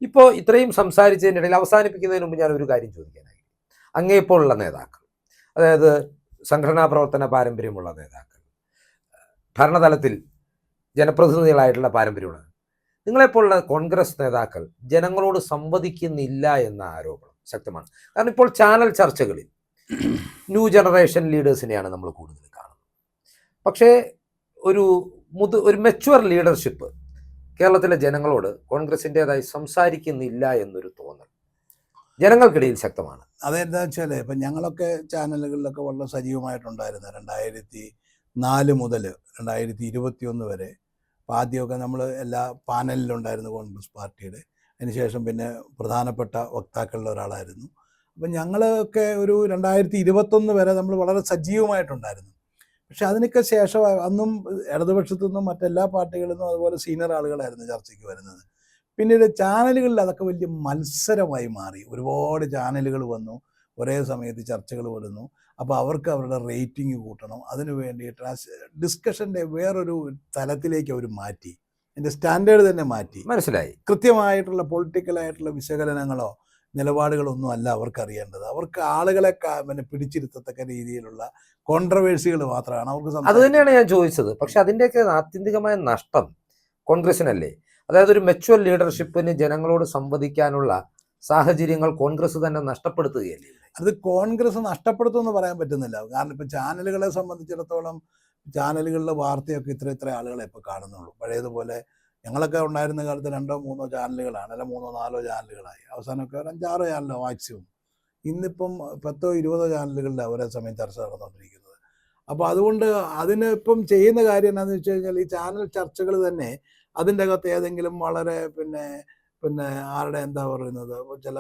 ഇപ്പോൾ ഇത്രയും സംസാരിച്ചതിനിടയിൽ അവസാനിപ്പിക്കുന്നതിന് മുമ്പ് ഞാൻ ഒരു കാര്യം ചോദിക്കാനായി. അങ്ങേപ്പോലുള്ള നേതാക്കൾ, അതായത് സംഘടനാ പ്രവർത്തന പാരമ്പര്യമുള്ള നേതാക്കൾ, ഭരണതലത്തിൽ ജനപ്രതിനിധികളായിട്ടുള്ള പാരമ്പര്യമുള്ള നിങ്ങളെപ്പോലുള്ള കോൺഗ്രസ് നേതാക്കൾ ജനങ്ങളോട് സംവദിക്കുന്നില്ല എന്ന ആരോപണം ശക്തമാണ്. കാരണം ഇപ്പോൾ ചാനൽ ചർച്ചകളിൽ ന്യൂ ജനറേഷൻ ലീഡേഴ്സിനെയാണ് നമ്മൾ കൂടുതൽ കാണുന്നത്. പക്ഷേ ഒരു മെച്വർ ലീഡർഷിപ്പ് കേരളത്തിലെ ജനങ്ങളോട് കോൺഗ്രസിൻ്റെതായി സംസാരിക്കുന്നില്ല എന്നൊരു തോന്നൽ ജനങ്ങൾക്കിടയിൽ ശക്തമാണ്. അതെന്താ വെച്ചാൽ ഇപ്പം ഞങ്ങളൊക്കെ ചാനലുകളിലൊക്കെ വളരെ സജീവമായിട്ടുണ്ടായിരുന്നു 2004 മുതൽ 2021 വരെ. അപ്പോൾ ആദ്യമൊക്കെ നമ്മൾ എല്ലാ പാനലിലുണ്ടായിരുന്നു കോൺഗ്രസ് പാർട്ടിയുടെ. അതിനുശേഷം പിന്നെ പ്രധാനപ്പെട്ട വക്താക്കളിൽ ഒരാളായിരുന്നു. അപ്പം ഞങ്ങളൊക്കെ ഒരു 2021 വരെ നമ്മൾ വളരെ സജീവമായിട്ടുണ്ടായിരുന്നു. പക്ഷെ അതിനൊക്കെ ശേഷം അന്നും ഇടതുപക്ഷത്തു നിന്നും മറ്റെല്ലാ പാർട്ടികളിൽ നിന്നും അതുപോലെ സീനിയർ ആളുകളായിരുന്നു ചർച്ചയ്ക്ക് വരുന്നത്. പിന്നീട് ചാനലുകളിൽ അതൊക്കെ വലിയ മത്സരമായി മാറി. ഒരുപാട് ചാനലുകൾ വന്നു, ഒരേ സമയത്ത് ചർച്ചകൾ വരുന്നു. അപ്പോൾ അവർക്ക് അവരുടെ റേറ്റിംഗ് കൂട്ടണം. അതിനു വേണ്ടിയിട്ട് ആ ഡിസ്കഷൻ്റെ വേറൊരു തലത്തിലേക്ക് അവർ മാറ്റി, അതിൻ്റെ സ്റ്റാൻഡേർഡ് തന്നെ മാറ്റി. മനസ്സിലായി. കൃത്യമായിട്ടുള്ള പൊളിറ്റിക്കലായിട്ടുള്ള വിശകലനങ്ങളോ നിലപാടുകളൊന്നും അല്ല അവർക്ക് അറിയേണ്ടത്. അവർക്ക് ആളുകളെ പിന്നെ പിടിച്ചിരുത്തത്തക്ക രീതിയിലുള്ള കോൺട്രവേഴ്സികൾ മാത്രമാണ് അവർക്ക്. അത് തന്നെയാണ് ഞാൻ ചോദിച്ചത്. പക്ഷെ അതിൻ്റെയൊക്കെ ആത്യന്തികമായ നഷ്ടം കോൺഗ്രസിനല്ലേ? അതായത് ഒരു മെച്വർ ലീഡർഷിപ്പിന് ജനങ്ങളോട് സംവദിക്കാനുള്ള സാഹചര്യങ്ങൾ കോൺഗ്രസ് തന്നെ നഷ്ടപ്പെടുത്തുകയല്ലേ? അത് കോൺഗ്രസ് നഷ്ടപ്പെടുത്തുമെന്ന് പറയാൻ പറ്റുന്നില്ല. കാരണം ഇപ്പം ചാനലുകളെ സംബന്ധിച്ചിടത്തോളം ചാനലുകളിലെ വാർത്തയൊക്കെ ഇത്ര ആളുകളെ ഇപ്പോൾ കാണുന്നുള്ളൂ. പഴയതുപോലെ ഞങ്ങളൊക്കെ ഉണ്ടായിരുന്ന കാലത്ത് 2-3 ചാനലുകളാണ്, അല്ല 3-4 ചാനലുകളായി. അവസാനമൊക്കെ ഒരു 5-6 ചാനലോ മാക്സിമം. ഇന്നിപ്പം 10-20 ചാനലുകളിൽ ഒരേ സമയം ചർച്ച നടന്നുകൊണ്ടിരിക്കുന്നത്. അപ്പോൾ അതുകൊണ്ട് അതിന് ഇപ്പം ചെയ്യുന്ന കാര്യം എന്താണെന്ന് വെച്ച് കഴിഞ്ഞാൽ ഈ ചാനൽ ചർച്ചകൾ തന്നെ അതിൻ്റെ അകത്ത് ഏതെങ്കിലും വളരെ പിന്നെ ആരുടെ എന്താ പറയുന്നത് ചില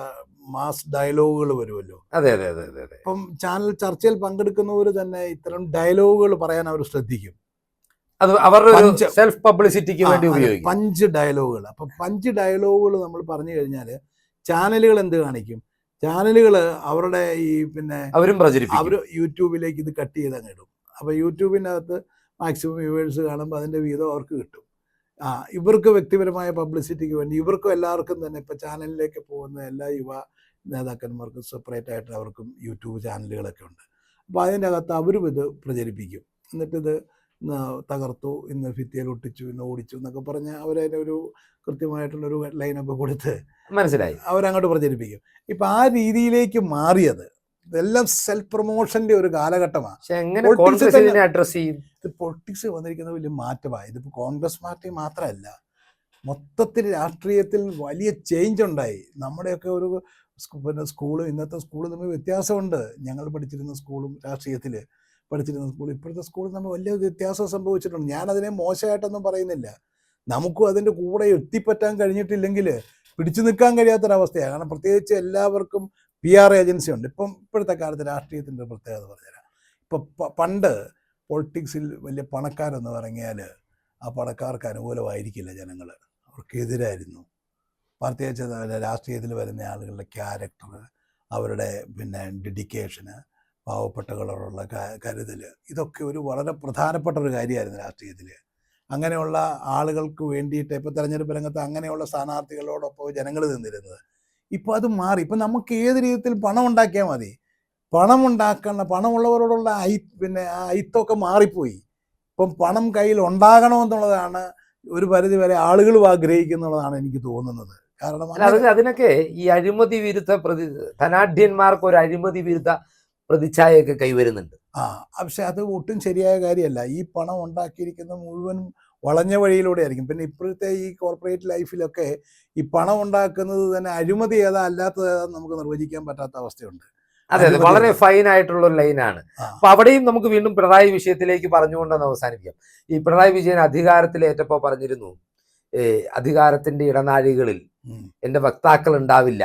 മാസ് ഡയലോഗുകൾ വരുമല്ലോ. അതെ അതെ അതെ അതെ അതെ. അപ്പം ചാനൽ ചർച്ചയിൽ പങ്കെടുക്കുന്നവർ തന്നെ ഇത്തരം ഡയലോഗുകൾ പറയാൻ അവർ ശ്രദ്ധിക്കും. അത് അവരുടെ സെൽഫ് പബ്ലിസിറ്റിക്ക് വേണ്ടി ഉപയോഗിക്കും പഞ്ച് ഡയലോഗുകൾ. അപ്പം പഞ്ച് ഡയലോഗുകൾ നമ്മൾ പറഞ്ഞു കഴിഞ്ഞാൽ ചാനലുകൾ എന്ത് കാണിക്കും? ചാനലുകൾ അവരുടെ ഈ അവർ യൂട്യൂബിലേക്ക് ഇത് കട്ട് ചെയ്ത് അങ്ങ് ഇടും. അപ്പോൾ യൂട്യൂബിൻ്റെ അകത്ത് മാക്സിമം വ്യൂവേഴ്സ് കാണുമ്പോൾ അതിൻ്റെ വീതം അവർക്ക് കിട്ടും. ഇവർക്ക് വ്യക്തിപരമായ പബ്ലിസിറ്റിക്ക് വേണ്ടി ഇവർക്കും എല്ലാവർക്കും തന്നെ ഇപ്പോൾ ചാനലിലേക്ക് പോകുന്ന എല്ലാ യുവ നേതാക്കന്മാർക്കും സെപ്പറേറ്റ് ആയിട്ട് അവർക്കും യൂട്യൂബ് ചാനലുകളൊക്കെ ഉണ്ട്. അപ്പോൾ അതിൻ്റെ അകത്ത് അവരും ഇത് പ്രചരിപ്പിക്കും. എന്നിട്ടിത് തകർത്തു, ഇന്ന് ഭിത്തിയിൽ ഒട്ടിച്ചു, ഇന്ന് ഓടിച്ചു എന്നൊക്കെ പറഞ്ഞ് അവരതിൻ്റെ ഒരു കൃത്യമായിട്ടുള്ളൊരു ലൈനൊക്കെ കൊടുത്ത് മനസ്സിലായി അവരങ്ങോട്ട് പ്രചരിപ്പിക്കും. ഇപ്പം ആ രീതിയിലേക്ക് മാറിയത് ഇതെല്ലാം സെൽഫ് പ്രൊമോഷൻ്റെ ഒരു കാലഘട്ടമാണ്. പൊളിറ്റിക്സ് വന്നിരിക്കുന്ന വലിയ മാറ്റമാണ്. ഇതിപ്പോൾ കോൺഗ്രസ് പാർട്ടി മാത്രമല്ല, മൊത്തത്തിൽ രാഷ്ട്രീയത്തിൽ വലിയ ചേഞ്ച് ഉണ്ടായി. നമ്മുടെയൊക്കെ ഒരു സ്കൂളും ഇന്നത്തെ സ്കൂളും തമ്മിൽ വ്യത്യാസമുണ്ട്. ഞങ്ങൾ പഠിച്ചിരുന്ന സ്കൂളും രാഷ്ട്രീയത്തിൽ പഠിച്ചിരുന്ന സ്കൂളും ഇപ്പോഴത്തെ സ്കൂളും തമ്മിൽ വലിയ വ്യത്യാസം സംഭവിച്ചിട്ടുണ്ട്. ഞാനതിനെ മോശമായിട്ടൊന്നും പറയുന്നില്ല. നമുക്കും അതിൻ്റെ കൂടെ എത്തിപ്പറ്റാൻ കഴിഞ്ഞിട്ടില്ലെങ്കിൽ പിടിച്ചു നിൽക്കാൻ കഴിയാത്തൊരവസ്ഥയാണ്. കാരണം പ്രത്യേകിച്ച് എല്ലാവർക്കും PR ഏജൻസി ഉണ്ട്. ഇപ്പോഴത്തെ കാലത്ത് രാഷ്ട്രീയത്തിൻ്റെ പ്രത്യേകത പറഞ്ഞുതരാം. ഇപ്പം പണ്ട് പൊളിറ്റിക്സിൽ വലിയ പണക്കാരെന്ന് പറഞ്ഞാൽ ആ പണക്കാർക്ക് അനുകൂലമായിരിക്കില്ല ജനങ്ങൾ, അവർക്കെതിരായിരുന്നു. പ്രത്യേകിച്ച് രാഷ്ട്രീയത്തിൽ വരുന്ന ആളുകളുടെ ക്യാരക്ടർ, അവരുടെ ഡെഡിക്കേഷന്, പാവപ്പെട്ടവരോടുള്ള കരുതൽ, ഇതൊക്കെ ഒരു വളരെ പ്രധാനപ്പെട്ട ഒരു കാര്യമായിരുന്നു രാഷ്ട്രീയത്തിൽ. അങ്ങനെയുള്ള ആളുകൾക്ക് വേണ്ടിയിട്ട് ഇപ്പോൾ തെരഞ്ഞെടുപ്പ് രംഗത്ത് അങ്ങനെയുള്ള സ്ഥാനാർത്ഥികളോടൊപ്പം ജനങ്ങൾ നിന്നിരുന്നത്. ഇപ്പോൾ അത് മാറി. ഇപ്പം നമുക്ക് ഏത് രീതിയിൽ പണം ഉണ്ടാക്കിയാൽ മതി. പണമുള്ളവരോടുള്ള ആ ഐത്തൊക്കെ മാറിപ്പോയി. ഇപ്പം പണം കയ്യിൽ ഉണ്ടാകണമെന്നുള്ളതാണ് ഒരു പരിധി വരെ ആളുകളും ആഗ്രഹിക്കുന്നുള്ളതാണ് എനിക്ക് തോന്നുന്നത്. കാരണം അതിനൊക്കെ ഈ അഴിമതി വിരുദ്ധ ധനാഢ്യന്മാർക്ക് ഒരു അഴിമതി വിരുദ്ധ പ്രതിച്ഛായയൊക്കെ കൈവരുന്നുണ്ട്. പക്ഷെ അത് ഒട്ടും ശരിയായ കാര്യമല്ല. ഈ പണം ഉണ്ടാക്കിയിരിക്കുന്ന മുഴുവനും വളഞ്ഞ വഴിയിലൂടെ ആയിരിക്കും. പിന്നെ ഇപ്പോഴത്തെ ഈ കോർപ്പറേറ്റ് ലൈഫിലൊക്കെ ഈ പണം ഉണ്ടാക്കുന്നത് തന്നെ അഴിമതി ഏതാ അല്ലാത്തത് ഏതാ നമുക്ക് നിർവചിക്കാൻ പറ്റാത്ത അവസ്ഥയുണ്ട്. അതെ അതെ, വളരെ ഫൈൻ ആയിട്ടുള്ള ഒരു ലൈനാണ്. അപ്പൊ അവിടെയും നമുക്ക് വീണ്ടും പിണറായി വിഷയത്തിലേക്ക് പറഞ്ഞുകൊണ്ടെന്ന് അവസാനിപ്പിക്കാം. ഈ പിണറായി വിജയൻ അധികാരത്തിലേറ്റപ്പോൾ പറഞ്ഞിരുന്നു, അധികാരത്തിന്റെ ഇടനാഴികളിൽ എന്റെ വക്താക്കൾ ഉണ്ടാവില്ല,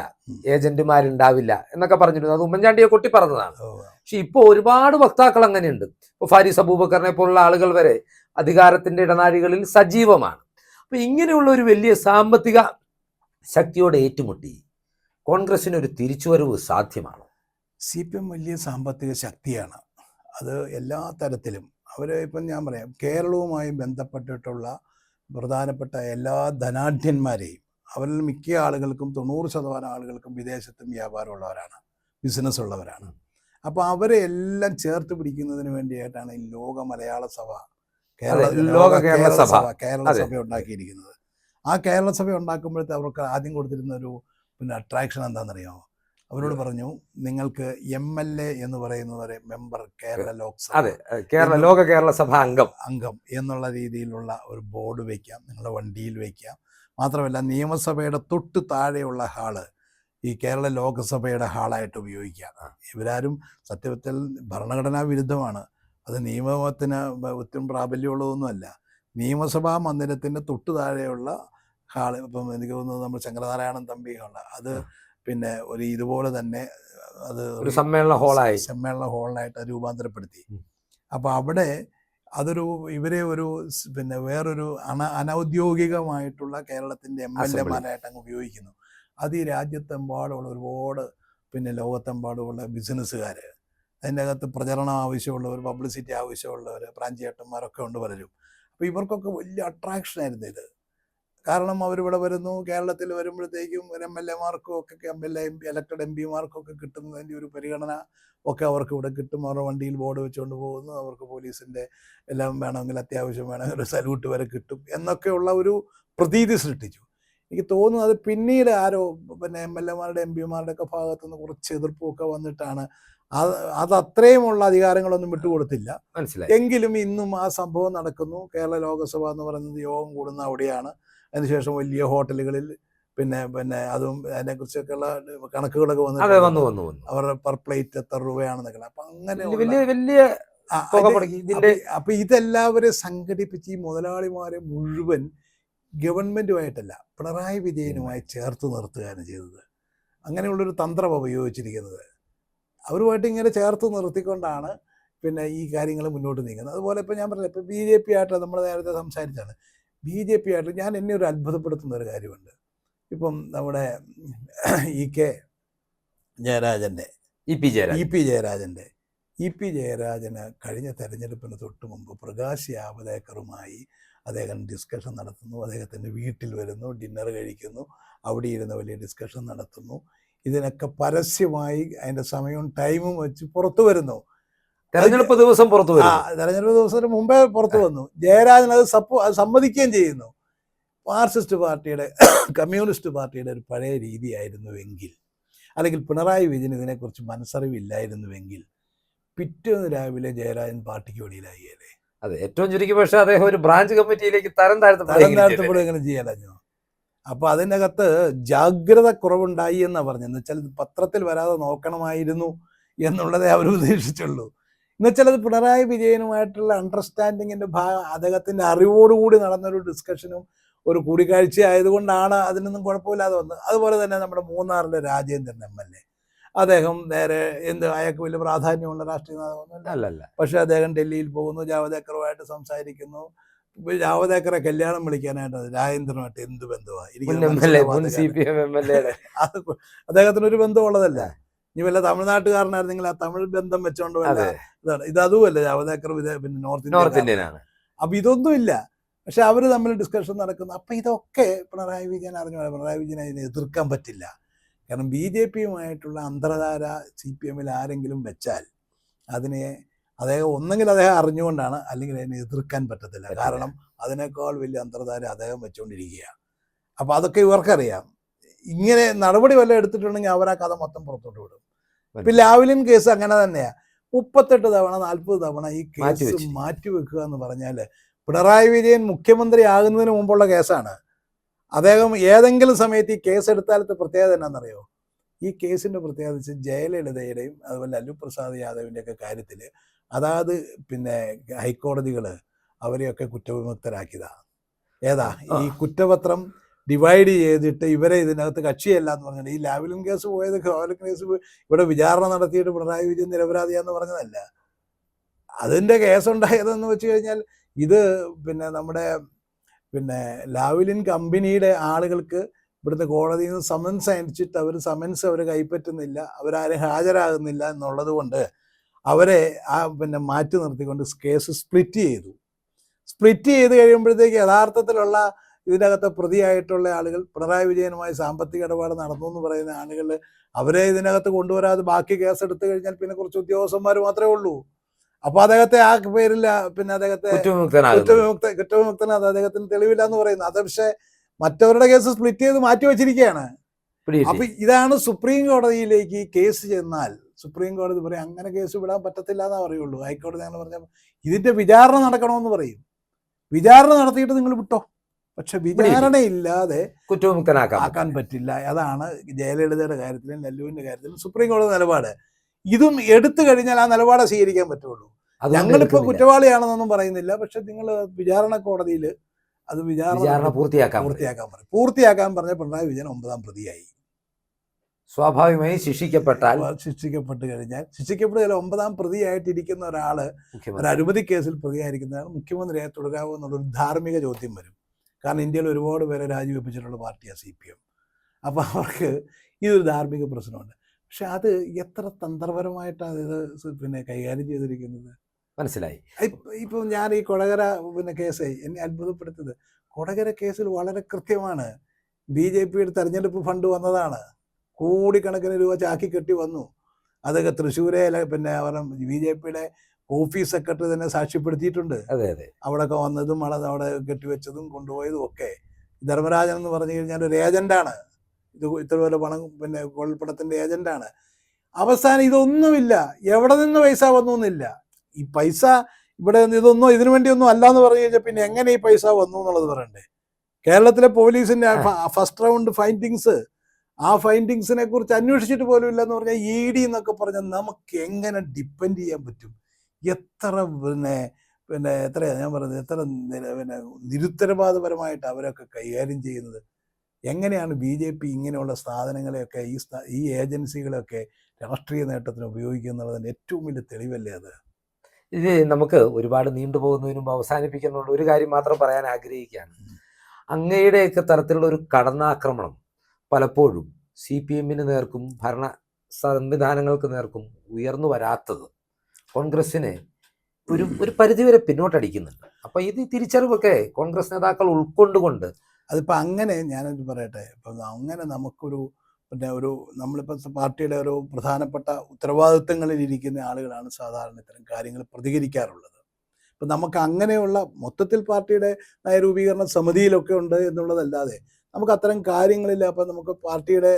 ഏജന്റുമാരുണ്ടാവില്ല എന്നൊക്കെ പറഞ്ഞിരുന്നു. അത് ഉമ്മൻചാണ്ടിയെ കൊട്ടി പറഞ്ഞതാണ്. പക്ഷെ ഇപ്പൊ ഒരുപാട് വക്താക്കൾ അങ്ങനെയുണ്ട്. ഇപ്പൊ ഫാരിസ് അബൂബക്കറിനെ പോലുള്ള ആളുകൾ വരെ അധികാരത്തിന്റെ ഇടനാഴികളിൽ സജീവമാണ്. അപ്പൊ ഇങ്ങനെയുള്ള ഒരു വലിയ സാമ്പത്തിക ശക്തിയോടെ ഏറ്റുമുട്ടി കോൺഗ്രസിന് ഒരു തിരിച്ചുവരവ് സാധ്യമാണോ? CPM വലിയ സാമ്പത്തിക ശക്തിയാണ്. അത് എല്ലാ തരത്തിലും ഇപ്പം ഞാൻ പറയാം, കേരളവുമായി ബന്ധപ്പെട്ടിട്ടുള്ള പ്രധാനപ്പെട്ട എല്ലാ ധനാഢ്യന്മാരെയും അവരിൽ മിക്ക ആളുകൾക്കും 90% ആളുകൾക്കും വിദേശത്തും വ്യാപാരമുള്ളവരാണ്, ബിസിനസ് ഉള്ളവരാണ്. അപ്പോൾ അവരെ എല്ലാം ചേർത്ത് പിടിക്കുന്നതിന് വേണ്ടിയിട്ടാണ് ഈ ലോക മലയാള സഭ, കേരള സഭ ഉണ്ടാക്കിയിരിക്കുന്നത്. ആ കേരള സഭ ഉണ്ടാക്കുമ്പോഴത്തെ അവർക്ക് ആദ്യം കൊടുത്തിരുന്ന ഒരു അട്രാക്ഷൻ എന്താണെന്നറിയാമോ? അവരോട് പറഞ്ഞു, നിങ്ങൾക്ക് MLA എന്ന് പറയുന്നവരെ മെമ്പർ, കേരള ലോക്സഭ, കേരള സഭ അംഗം എന്നുള്ള രീതിയിലുള്ള ഒരു ബോർഡ് വയ്ക്കാം, നിങ്ങളുടെ വണ്ടിയിൽ വയ്ക്കാം. മാത്രമല്ല നിയമസഭയുടെ തൊട്ട് താഴെയുള്ള ഹാള് ഈ കേരള ലോകസഭയുടെ ഹാളായിട്ട് ഉപയോഗിക്കാം. ഇവരാരും സത്യത്തിൽ ഭരണഘടനാ വിരുദ്ധമാണ്, അത് നിയമത്തിന് ഒട്ടും പ്രാബല്യമുള്ളതൊന്നുമല്ല. നിയമസഭാ മന്ദിരത്തിൻ്റെ തൊട്ട് താഴെയുള്ള ഹാള്, ഇപ്പം എനിക്ക് തോന്നുന്നത് നമ്മൾ ശങ്കരനാരായണൻ തമ്പിയുള്ള അത് ഒരു ഇതുപോലെ തന്നെ അത് ഒരു സമ്മേളന ഹോളായിട്ട് രൂപാന്തരപ്പെടുത്തി. അപ്പോൾ അവിടെ അതൊരു ഇവരെ ഒരു വേറൊരു അനൗദ്യോഗികമായിട്ടുള്ള കേരളത്തിൻ്റെ MLA മാരായിട്ട് അങ്ങ് ഉപയോഗിക്കുന്നു. അത് ഈ രാജ്യത്തെമ്പാടുമുള്ള ഒരുപാട് ലോകത്തെമ്പാടുമുള്ള ബിസിനസ്സുകാർ, അതിൻ്റെ അകത്ത് പ്രചരണം ആവശ്യമുള്ളവർ, പബ്ലിസിറ്റി ആവശ്യമുള്ളവർ, പ്രാഞ്ചേട്ടന്മാരൊക്കെ ഉണ്ട് പലരും. അപ്പോൾ ഇവർക്കൊക്കെ വലിയ അട്രാക്ഷനായിരുന്നു ഇത്. കാരണം അവരിവിടെ വരുന്നു, കേരളത്തിൽ വരുമ്പോഴത്തേക്കും MLA മാർക്കും ഒക്കെ ഇലക്ടഡ് MP മാർക്കും ഒക്കെ കിട്ടുന്നതിൻ്റെ ഒരു പരിഗണന ഒക്കെ അവർക്ക് ഇവിടെ കിട്ടും. അവരുടെ വണ്ടിയിൽ ബോർഡ് വെച്ചുകൊണ്ട് പോകുന്നു, അവർക്ക് പോലീസിൻ്റെ എല്ലാം വേണമെങ്കിൽ അത്യാവശ്യം വേണമെങ്കിൽ ഒരു സല്യൂട്ട് വരെ കിട്ടും എന്നൊക്കെയുള്ള ഒരു പ്രതീതി സൃഷ്ടിച്ചു. എനിക്ക് തോന്നുന്നു അത് പിന്നീട് ആരോ MLA മാരുടെ MP മാരുടെ ഒക്കെ ഭാഗത്തുനിന്ന് കുറച്ച് എതിർപ്പൊക്കെ വന്നിട്ടാണ് അത് അത്രയുമുള്ള അധികാരങ്ങളൊന്നും വിട്ടുകൊടുത്തില്ല. എങ്കിലും ഇന്നും ആ സംഭവം നടക്കുന്നു. കേരള ലോകസഭ എന്ന് പറയുന്നത് യോഗം കൂടുന്ന അവിടെയാണ്. അതിനുശേഷം വലിയ ഹോട്ടലുകളിൽ അതും അതിനെക്കുറിച്ചൊക്കെയുള്ള കണക്കുകളൊക്കെ വന്നു. അവരുടെ പെർ പ്ലേറ്റ് എത്ര രൂപയാണെന്നൊക്കെ. അപ്പം അങ്ങനെ അപ്പൊ ഇതെല്ലാവരെ സംഘടിപ്പിച്ച് ഈ മുതലാളിമാരെ മുഴുവൻ ഗവൺമെന്റുമായിട്ടല്ല, പിണറായി വിജയനുമായി ചേർത്ത് നിർത്തുകയാണ് ചെയ്തത്. അങ്ങനെയുള്ളൊരു തന്ത്രം ഉപയോഗിച്ചിരിക്കുന്നത്. അവരുമായിട്ട് ഇങ്ങനെ ചേർത്ത് നിർത്തിക്കൊണ്ടാണ് ഈ കാര്യങ്ങൾ മുന്നോട്ട് നീങ്ങുന്നത്. അതുപോലെ ഇപ്പം ഞാൻ പറഞ്ഞില്ല, ഇപ്പം BJP ആയിട്ട് നമ്മൾ നേരത്തെ സംസാരിച്ചാണ്. BJP ആയിട്ട് എന്നെ ഒരു അത്ഭുതപ്പെടുത്തുന്ന ഒരു കാര്യമുണ്ട്. ഇപ്പം നമ്മുടെ EK ജയരാജൻ്റെ EP ജയരാജന് കഴിഞ്ഞ തെരഞ്ഞെടുപ്പിന് തൊട്ട് മുമ്പ് പ്രകാശ് ജാവദേക്കറുമായി അദ്ദേഹം ഡിസ്കഷൻ നടത്തുന്നു. അദ്ദേഹത്തിൻ്റെ വീട്ടിൽ വരുന്നു, ഡിന്നർ കഴിക്കുന്നു, അവിടെ ഇരുന്ന് വലിയ ഡിസ്കഷൻ നടത്തുന്നു. ഇതിനൊക്കെ പരസ്യമായി അതിൻ്റെ സമയവും ടൈമും വെച്ച് പുറത്തു വരുന്നു. തെരഞ്ഞെടുപ്പ് ദിവസത്തിന് മുമ്പേ പുറത്തു വന്നു. ജയരാജൻ അത് സമ്മതിക്കുകയും ചെയ്യുന്നു. മാർക്സിസ്റ്റ് പാർട്ടിയുടെ, കമ്മ്യൂണിസ്റ്റ് പാർട്ടിയുടെ ഒരു പഴയ രീതിയായിരുന്നുവെങ്കിൽ, അല്ലെങ്കിൽ പിണറായി വിജയൻ ഇതിനെക്കുറിച്ച് മനസ്സറിവില്ലായിരുന്നുവെങ്കിൽ പിറ്റേന്ന് രാവിലെ ജയരാജൻ പാർട്ടിക്ക് വെളിയിലായില്ലേ? അതെ, ഏറ്റവും ചുരുക്കി. പക്ഷേ അദ്ദേഹം ഒരു ബ്രാഞ്ച് കമ്മിറ്റിയിലേക്ക് തരം താഴ്ത്തപ്പെടുകയാണ് ചെയ്യാലോ. അപ്പോൾ അതിനകത്ത് ജാഗ്രത കുറവുണ്ടായി എന്നാണ് പറഞ്ഞത്. എന്ന് വെച്ചാൽ പത്രത്തിൽ വരാതെ നോക്കണമായിരുന്നു എന്നുള്ളതേ അവർ ഉദ്ദേശിച്ചുള്ളൂ. എന്നുവെച്ചാൽ അത് പിണറായി വിജയനുമായിട്ടുള്ള അണ്ടർസ്റ്റാൻഡിങ്ങിൻ്റെ അദ്ദേഹത്തിൻ്റെ അറിവോടുകൂടി നടന്നൊരു ഡിസ്കഷനും ഒരു കൂടിക്കാഴ്ച ആയതുകൊണ്ടാണ് അതിനൊന്നും കുഴപ്പമില്ലാതെ വന്നത്. അതുപോലെ തന്നെ നമ്മുടെ മൂന്നാറിലെ രാജേന്ദ്രൻ MLA, അദ്ദേഹം നേരെ അയാൾക്ക് വലിയ പ്രാധാന്യമുള്ള രാഷ്ട്രീയ നേതാവൊന്നുമല്ല. പക്ഷെ അദ്ദേഹം ഡൽഹിയിൽ പോകുന്നു, ജാവദേക്കറുമായിട്ട് സംസാരിക്കുന്നു. ജാവദേക്കറെ കല്യാണം വിളിക്കാനായിട്ട് രാജേന്ദ്രനുമായിട്ട് എന്ത് ബന്ധമാണ്? അദ്ദേഹത്തിനൊരു ബന്ധമുള്ളതല്ല. ഇനി വല്ല തമിഴ്നാട്ടുകാരനായിരുന്നെങ്കിൽ ആ തമിഴ് ബന്ധം വെച്ചോണ്ട് ഇതാണ്. ഇതുമല്ല, ജാവദേക്കർ നോർത്ത് ഇന്ത്യനാണ്. അപ്പൊ ഇതൊന്നുമില്ല. പക്ഷെ അവർ തമ്മിൽ ഡിസ്കഷൻ നടക്കുന്നു. അപ്പം ഇതൊക്കെ പിണറായി വിജയൻ അറിഞ്ഞു. പിണറായി വിജയനെ ഇതിനെ എതിർക്കാൻ പറ്റില്ല. കാരണം BJPയുമായിട്ടുള്ള അന്തർധാര CPM ആരെങ്കിലും വെച്ചാൽ അതിനെ ഒന്നെങ്കിൽ അദ്ദേഹം അറിഞ്ഞുകൊണ്ടാണ്, അല്ലെങ്കിൽ അതിനെ എതിർക്കാൻ പറ്റത്തില്ല. കാരണം അതിനേക്കാൾ വലിയ അന്തർധാര അദ്ദേഹം വെച്ചുകൊണ്ടിരിക്കുകയാണ്. അപ്പോൾ അതൊക്കെ ഇവർക്കറിയാം. ഇങ്ങനെ നടപടി വല്ലതും എടുത്തിട്ടുണ്ടെങ്കിൽ അവർ ആ കഥ മൊത്തം പുറത്തോട്ട് വിടും. ഇപ്പം ലാവ്ലിൻ കേസ് അങ്ങനെ തന്നെയാണ്. 38 തവണ 40 തവണ ഈ കേസ് മാറ്റിവെക്കുക എന്ന് പറഞ്ഞാൽ പിണറായി വിജയൻ മുഖ്യമന്ത്രി ആകുന്നതിന് മുമ്പുള്ള കേസാണ്. അദ്ദേഹം ഏതെങ്കിലും സമയത്ത് ഈ കേസ് എടുത്താലത്തെ പ്രത്യേകത എന്നാണെന്നറിയോ? ഈ കേസിൻ്റെ പ്രത്യേകത ജയലളിതയുടെയും അതുപോലെ ലാലു പ്രസാദ് യാദവിൻ്റെയൊക്കെ കാര്യത്തിൽ അതായത് ഹൈക്കോടതികൾ അവരെയൊക്കെ കുറ്റവിമുക്തരാക്കിയതാണ്. ഏതാ ഈ കുറ്റപത്രം ഡിവൈഡ് ചെയ്തിട്ട് ഇവരെ ഇതിനകത്ത് കക്ഷിയല്ല എന്ന് പറഞ്ഞാൽ ഈ ലാവ്ലിൻ കേസ് പോയത്, ലാവ്ലിൻ കേസ് ഇവിടെ വിചാരണ നടത്തിയിട്ട് പിണറായി വിജയൻ നിരപരാധിയാന്ന് പറഞ്ഞതല്ല. അതിൻ്റെ കേസുണ്ടായതെന്ന് വെച്ച് കഴിഞ്ഞാൽ ഇത് നമ്മുടെ ലാവ്ലിൻ കമ്പനിയുടെ ആളുകൾക്ക് ഇവിടുത്തെ കോടതിയിൽ നിന്ന് സമൻസ് അയച്ചിട്ട് അവർ കൈപ്പറ്റുന്നില്ല, അവരാരും ഹാജരാകുന്നില്ല എന്നുള്ളത് കൊണ്ട് അവരെ മാറ്റി നിർത്തിക്കൊണ്ട് കേസ് സ്പ്ലിറ്റ് ചെയ്ത് കഴിയുമ്പോഴത്തേക്ക് യഥാർത്ഥത്തിലുള്ള ഇതിനകത്ത് പ്രതിയായിട്ടുള്ള ആളുകൾ, പിണറായി വിജയനുമായി സാമ്പത്തിക ഇടപാട് നടന്നു എന്ന് പറയുന്ന ആളുകൾ, അവരെ ഇതിനകത്ത് കൊണ്ടുവരാതെ ബാക്കി കേസെടുത്തു കഴിഞ്ഞാൽ പിന്നെ കുറച്ച് ഉദ്യോഗസ്ഥന്മാർ മാത്രമേ ഉള്ളൂ. അപ്പോൾ അദ്ദേഹത്തെ ആ പേരിൽ പിന്നെ അദ്ദേഹത്തെ കുറ്റവിമുക്തനാണ്, അദ്ദേഹത്തിന് തെളിവില്ല എന്ന് പറയുന്നത്. അത് പക്ഷേ മറ്റവരുടെ കേസ് സ്പ്ലിറ്റ് ചെയ്ത് മാറ്റി വെച്ചിരിക്കുകയാണ്. അപ്പൊ ഇതാണ് സുപ്രീം കോടതിയിലേക്ക് കേസ് ചെന്നാൽ സുപ്രീം കോടതി പറയും അങ്ങനെ കേസ് വിടാൻ പറ്റത്തില്ല എന്നാ പറയുള്ളൂ. ഹൈക്കോടതി അങ്ങനെ പറഞ്ഞാൽ ഇതിന്റെ വിചാരണ നടക്കണമെന്ന് പറയും. വിചാരണ നടത്തിയിട്ട് നിങ്ങൾ വിട്ടോ, പക്ഷെ വിചാരണയില്ലാതെ കുറ്റവിമുക്തനാക്കാൻ പറ്റില്ല. അതാണ് ജയലളിതയുടെ കാര്യത്തിലും ലല്ലുവിന്റെ കാര്യത്തിലും സുപ്രീം കോടതി നിലപാട്. ഇതും എടുത്തു കഴിഞ്ഞാൽ ആ നിലപാട് സ്വീകരിക്കാൻ പറ്റുള്ളൂ. ഞങ്ങളിപ്പോ കുറ്റവാളിയാണെന്നൊന്നും പറയുന്നില്ല, പക്ഷെ നിങ്ങൾ വിചാരണ കോടതിയിൽ അത് വിചാരണ പൂർത്തിയാക്കാൻ പറഞ്ഞ പിണറായി വിജയൻ 9ാം പ്രതിയായി. സ്വാഭാവികമായി ശിക്ഷിക്കപ്പെട്ട് കഴിഞ്ഞാൽ 9ാം പ്രതിയായിട്ടിരിക്കുന്ന ഒരാള്, ഒരു അഴിമതി കേസിൽ പ്രതിയായിരിക്കുന്നതാണ് മുഖ്യമന്ത്രിയായി തുടരാമോ എന്നുള്ളൊരു ധാർമ്മിക ചോദ്യം വരും. കാരണം ഇന്ത്യയിൽ ഒരുപാട് പേരെ രാജിവെപ്പിച്ചിട്ടുള്ള പാർട്ടിയാണ് CPM. അപ്പോൾ അവർക്ക് ഇതൊരു ധാർമ്മിക പ്രശ്നമുണ്ട്. പക്ഷെ അത് എത്ര തന്ത്രപരമായിട്ടാണ് ഇത് പിന്നെ കൈകാര്യം ചെയ്തിരിക്കുന്നത് മനസ്സിലായി. ഇപ്പം ഞാൻ ഈ കൊടകര പിന്നെ കേസ് എന്നെ അത്ഭുതപ്പെടുത്തിയത്, കൊടകര കേസിൽ വളരെ കൃത്യമാണ്. BJPയുടെ തെരഞ്ഞെടുപ്പ് ഫണ്ട് വന്നതാണ്, കോടിക്കണക്കിന് രൂപ ചാക്കി കെട്ടി വന്നു. അതൊക്കെ തൃശ്ശൂരെ പിന്നെ BJPയുടെ ഓഫീസ് സെക്രട്ടറി തന്നെ സാക്ഷ്യപ്പെടുത്തിയിട്ടുണ്ട്. അവിടെയൊക്കെ വന്നതും അവിടെ കെട്ടിവെച്ചതും കൊണ്ടുപോയതും ഒക്കെ. ധർമ്മരാജൻ എന്ന് പറഞ്ഞു കഴിഞ്ഞാൽ ഒരു ഏജന്റാണ്, ഇത് ഇത്രപോലെ പണം പിന്നെ കൊള്ളപ്പണത്തിന്റെ ഏജന്റാണ്. അവസാനം ഇതൊന്നുമില്ല, എവിടെ നിന്ന് പൈസ വന്നു എന്നില്ല. ഈ പൈസ ഇവിടെ ഇതൊന്നും ഇതിനു വേണ്ടിയൊന്നും അല്ല എന്ന് പറഞ്ഞു കഴിഞ്ഞാൽ പിന്നെ എങ്ങനെ ഈ പൈസ വന്നു എന്നുള്ളത് പറയണ്ടേ. കേരളത്തിലെ പോലീസിന്റെ ഫസ്റ്റ് റൗണ്ട് ഫൈൻഡിങ്സ്, ആ ഫൈൻഡിങ്സിനെ കുറിച്ച് അന്വേഷിച്ചിട്ട് പോലും ഇല്ലെന്ന് പറഞ്ഞാൽ ED എന്നൊക്കെ പറഞ്ഞാൽ നമുക്ക് എങ്ങനെ ഡിപ്പെൻഡ് ചെയ്യാൻ പറ്റും? എത്ര പിന്നെ എത്രയാണ് ഞാൻ പറയുന്നത്, എത്ര പിന്നെ നിരുത്തരവാദപരമായിട്ട് അവരൊക്കെ കൈകാര്യം ചെയ്യുന്നത്. എങ്ങനെയാണ് BJP ഇങ്ങനെയുള്ള സാധനങ്ങളെയൊക്കെ ഈ ഏജൻസികളെയൊക്കെ രാഷ്ട്രീയ നേട്ടത്തിന് ഉപയോഗിക്കുക എന്നുള്ളതിൻ്റെ ഏറ്റവും വലിയ തെളിവല്ലേ അത്? ഇത് നമുക്ക് ഒരുപാട് നീണ്ടുപോകുന്നതിന് മുമ്പ് അവസാനിപ്പിക്കാനുള്ള ഒരു കാര്യം മാത്രം പറയാൻ ആഗ്രഹിക്കുകയാണ്. അങ്ങയുടെയൊക്കെ തരത്തിലുള്ള ഒരു കടന്നാക്രമണം പലപ്പോഴും CPM-ന് നേർക്കും ഭരണ സംവിധാനങ്ങൾക്ക് നേർക്കും ഉയർന്നു വരാത്തത് കോൺഗ്രസിനെ ഒരു പരിധിവരെ പിന്നോട്ടടിക്കുന്നുണ്ട്. അപ്പൊ ഇത് തിരിച്ചറിവൊക്കെ കോൺഗ്രസ് നേതാക്കൾ ഉൾക്കൊണ്ടുകൊണ്ട് അതിപ്പോൾ അങ്ങനെ ഞാനൊരു പറയട്ടെ, ഇപ്പം അങ്ങനെ നമുക്കൊരു പിന്നെ നമ്മളിപ്പോൾ പാർട്ടിയുടെ ഒരു പ്രധാനപ്പെട്ട ഉത്തരവാദിത്തങ്ങളിൽ ഇരിക്കുന്ന ആളുകളാണ് സാധാരണ ഇത്തരം കാര്യങ്ങൾ പ്രതികരിക്കാറുള്ളത്. ഇപ്പം നമുക്ക് അങ്ങനെയുള്ള മൊത്തത്തിൽ പാർട്ടിയുടെ നയരൂപീകരണ സമിതിയിലൊക്കെ ഉണ്ട് എന്നുള്ളതല്ലാതെ നമുക്ക് അത്തരം കാര്യങ്ങളില്ല. അപ്പം നമുക്ക് പാർട്ടിയുടെ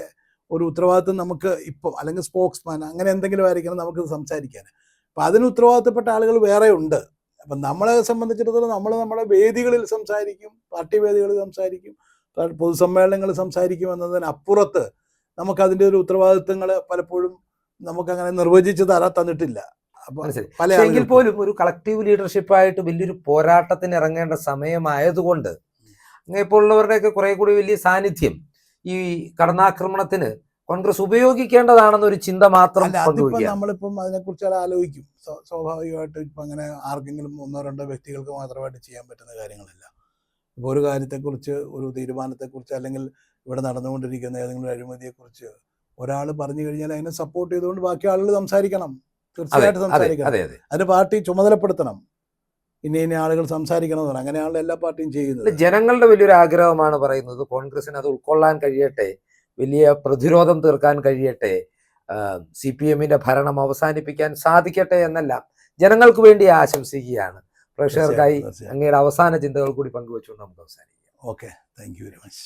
ഒരു ഉത്തരവാദിത്വം നമുക്ക് ഇപ്പോൾ അല്ലെങ്കിൽ സ്പോക്സ്മാൻ അങ്ങനെ എന്തെങ്കിലും ആയിരിക്കണം നമുക്ക് സംസാരിക്കാൻ. അപ്പം അതിന് ഉത്തരവാദിത്തപ്പെട്ട ആളുകൾ വേറെ ഉണ്ട്. അപ്പം നമ്മളെ സംബന്ധിച്ചിടത്തോളം നമ്മൾ നമ്മുടെ വേദികളിൽ സംസാരിക്കും, പാർട്ടി വേദികളിൽ സംസാരിക്കും, പൊതുസമ്മേളനങ്ങളിൽ സംസാരിക്കും എന്നതിനപ്പുറത്ത് നമുക്കതിൻ്റെ ഒരു ഉത്തരവാദിത്തങ്ങൾ പലപ്പോഴും നമുക്കങ്ങനെ നിർവചിച്ച് തന്നിട്ടില്ല. എങ്കിൽ പോലും ഒരു കളക്റ്റീവ് ലീഡർഷിപ്പായിട്ട് വലിയൊരു പോരാട്ടത്തിന് ഇറങ്ങേണ്ട സമയമായതുകൊണ്ട് അങ്ങനെപ്പോലുള്ളവരുടെയൊക്കെ കുറെ കൂടി വലിയ സാന്നിധ്യം ഈ കടന്നാക്രമണത്തിന് കോൺഗ്രസ് ഉപയോഗിക്കേണ്ടതാണെന്നൊരു ചിന്ത മാത്രം. നമ്മളിപ്പം അതിനെക്കുറിച്ച് ആലോചിക്കും. സ്വാഭാവികമായിട്ട് ഇപ്പം അങ്ങനെ ആർക്കെങ്കിലും 1-2 വ്യക്തികൾക്ക് മാത്രമായിട്ട് ചെയ്യാൻ പറ്റുന്ന കാര്യങ്ങളല്ല. ഇപ്പോൾ ഒരു കാര്യത്തെക്കുറിച്ച്, ഒരു തീരുമാനത്തെക്കുറിച്ച്, അല്ലെങ്കിൽ ഇവിടെ നടന്നുകൊണ്ടിരിക്കുന്ന ഏതെങ്കിലും അഴിമതിയെക്കുറിച്ച് ഒരാൾ പറഞ്ഞു കഴിഞ്ഞാൽ അതിനെ സപ്പോർട്ട് ചെയ്തുകൊണ്ട് ബാക്കി ആളുകൾ സംസാരിക്കണം. തീർച്ചയായിട്ടും സംസാരിക്കണം. അതിന് പാർട്ടി ചുമതലപ്പെടുത്തണം. ഇന്ന ആളുകൾ സംസാരിക്കണം എന്ന് പറഞ്ഞാൽ അങ്ങനെയാണല്ലോ എല്ലാ പാർട്ടിയും ചെയ്യുന്നത്. ജനങ്ങളുടെ വലിയൊരു ആഗ്രഹമാണ് പറയുന്നത് കോൺഗ്രസിന് അത് ഉൾക്കൊള്ളാൻ കഴിയട്ടെ, വലിയ പ്രതിരോധം തീർക്കാൻ കഴിയട്ടെ, CPM-ന്റെ ഭരണം അവസാനിപ്പിക്കാൻ സാധിക്കട്ടെ എന്നെല്ലാം ജനങ്ങൾക്ക് വേണ്ടി ആശംസിക്കുകയാണ്. പ്രേക്ഷകർക്കായി അങ്ങയുടെ അവസാന ചിന്തകൾ കൂടി പങ്കുവെച്ചുകൊണ്ട് നമുക്ക് അവസാനിക്കാം. Okay, thank you very much.